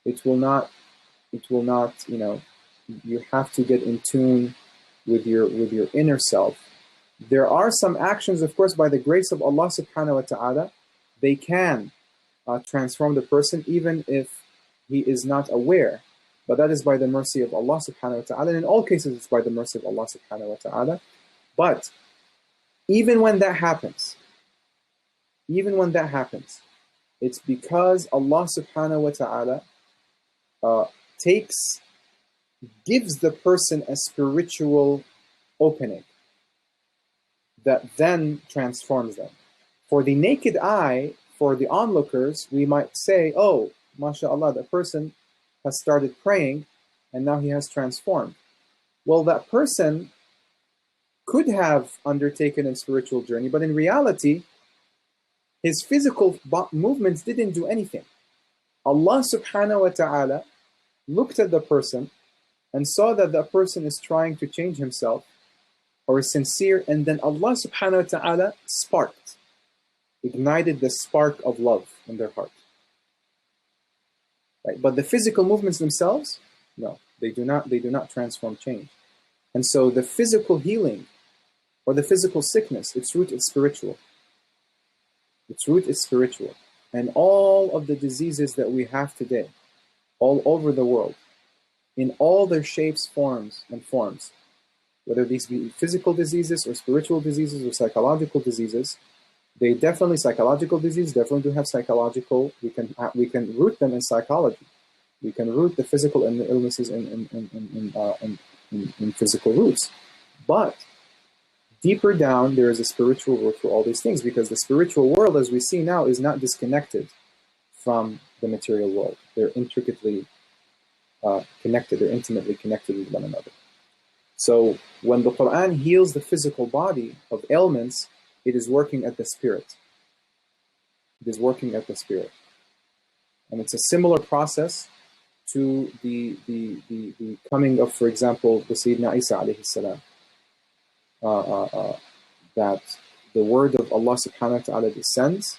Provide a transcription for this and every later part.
It will not, you know, you have to get in tune with your inner self. There are some actions, of course, by the grace of Allah subhanahu wa ta'ala, they can transform the person even if he is not aware. But that is by the mercy of Allah subhanahu wa ta'ala. And in all cases, it's by the mercy of Allah subhanahu wa ta'ala. But even when that happens, it's because Allah subhanahu wa ta'ala gives the person a spiritual opening that then transforms them. For the naked eye, for the onlookers, we might say, oh, mashallah, the person has started praying and now he has transformed. Well, that person could have undertaken a spiritual journey, but in reality, his physical movements didn't do anything. Allah subhanahu wa ta'ala looked at the person and saw that the person is trying to change himself or is sincere, and then Allah subhanahu wa ta'ala ignited the spark of love in their heart. Right? But the physical movements themselves, no, they do not transform change. And so the physical healing or the physical sickness, its root is spiritual. Its root is spiritual. And all of the diseases that we have today, all over the world, in all their shapes, forms, whether these be physical diseases or spiritual diseases or psychological diseases, psychological diseases definitely do have psychological, we can root them in psychology. We can root the physical and the illnesses in physical roots. But deeper down, there is a spiritual root for all these things, because the spiritual world, as we see now, is not disconnected from the material world. They're intricately connected, they're intimately connected with one another. So when the Qur'an heals the physical body of ailments, it is working at the spirit. It is working at the spirit. And it's a similar process to the coming of, for example, the Sayyidina Isa alayhi salam. That the word of Allah subhanahu wa ta'ala descends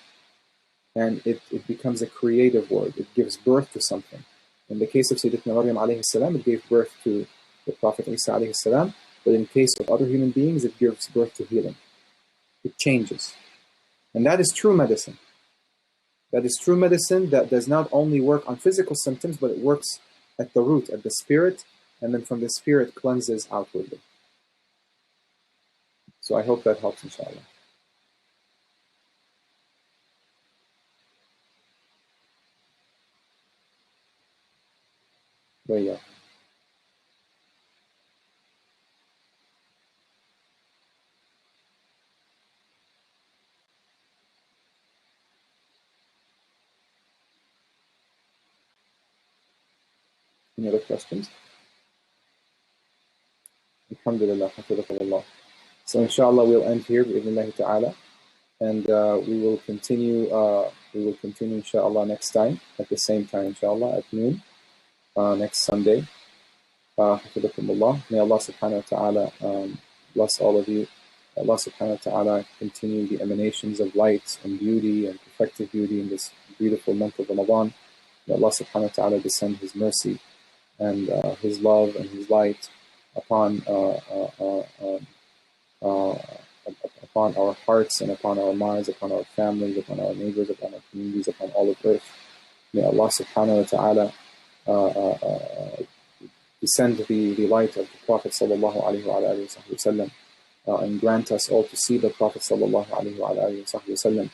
and it becomes a creative word. It gives birth to something. In the case of Sayyidina Maryam alayhi salam, it gave birth to the Prophet Isa alayhi salam, but in case of other human beings, it gives birth to healing. It changes. And that is true medicine. That is true medicine that does not only work on physical symptoms, but it works at the root, at the spirit, and then from the spirit cleanses outwardly. So I hope that helps, inshallah. There you go. Any other questions? Alhamdulillah, hafidhakallah. So inshallah we'll end here bi'idhnillahi ta'ala, and we will continue inshallah next time at the same time, inshallah, at noon next Sunday. Hafidhakumullah. May Allah subhanahu wa ta'ala bless all of you. Allah subhanahu wa ta'ala continue the emanations of light and beauty and perfected beauty in this beautiful month of Ramadan. May Allah subhanahu wa ta'ala descend His mercy and His love and His light upon our hearts and upon our minds, upon our families, upon our neighbors, upon our communities, upon all of earth. May Allah subhanahu wa ta'ala descend the light of the Prophet sallallahu alaihi wasallam and grant us all to see the Prophet sallallahu alaihi wasallam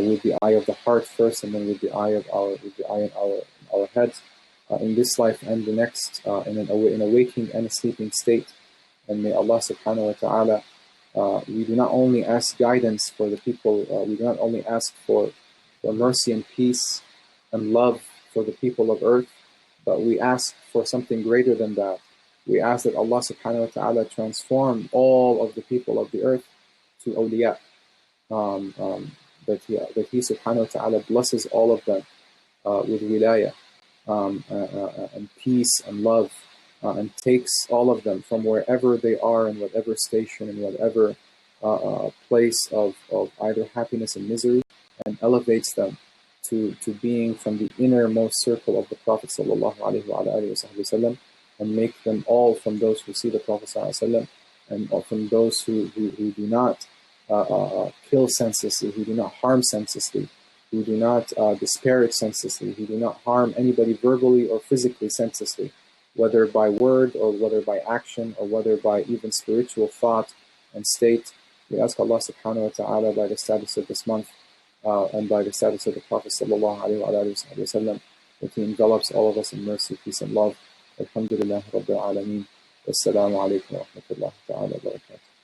with the eye of the heart first, and then with the eye in our heads, in this life and the next, in a waking and a sleeping state. And may Allah subhanahu wa ta'ala, we do not only ask guidance for the people, we do not only ask for mercy and peace and love for the people of earth, but we ask for something greater than that. We ask that Allah subhanahu wa ta'ala transform all of the people of the earth to awliya, that He subhanahu wa ta'ala blesses all of them with wilayah, and peace and love, and takes all of them from wherever they are, in whatever station, in whatever place of either happiness and misery, and elevates them to being from the innermost circle of the Prophet sallallahu alaihi wasallam, and make them all from those who see the Prophet sallallahu alaihi wasallam, and from those who do not kill senselessly, who do not harm senselessly, who do not disparage senselessly, who do not harm anybody verbally or physically senselessly, whether by word or whether by action or whether by even spiritual thought and state. We ask Allah subhanahu wa ta'ala, by the status of this month and by the status of the Prophet sallallahu alaihi wasallam, that He envelops all of us in mercy, peace and love. Alhamdulillah Rabbil Alameen. Wassalamu alaikum wa rahmatullahi ta'ala wa barakatuh.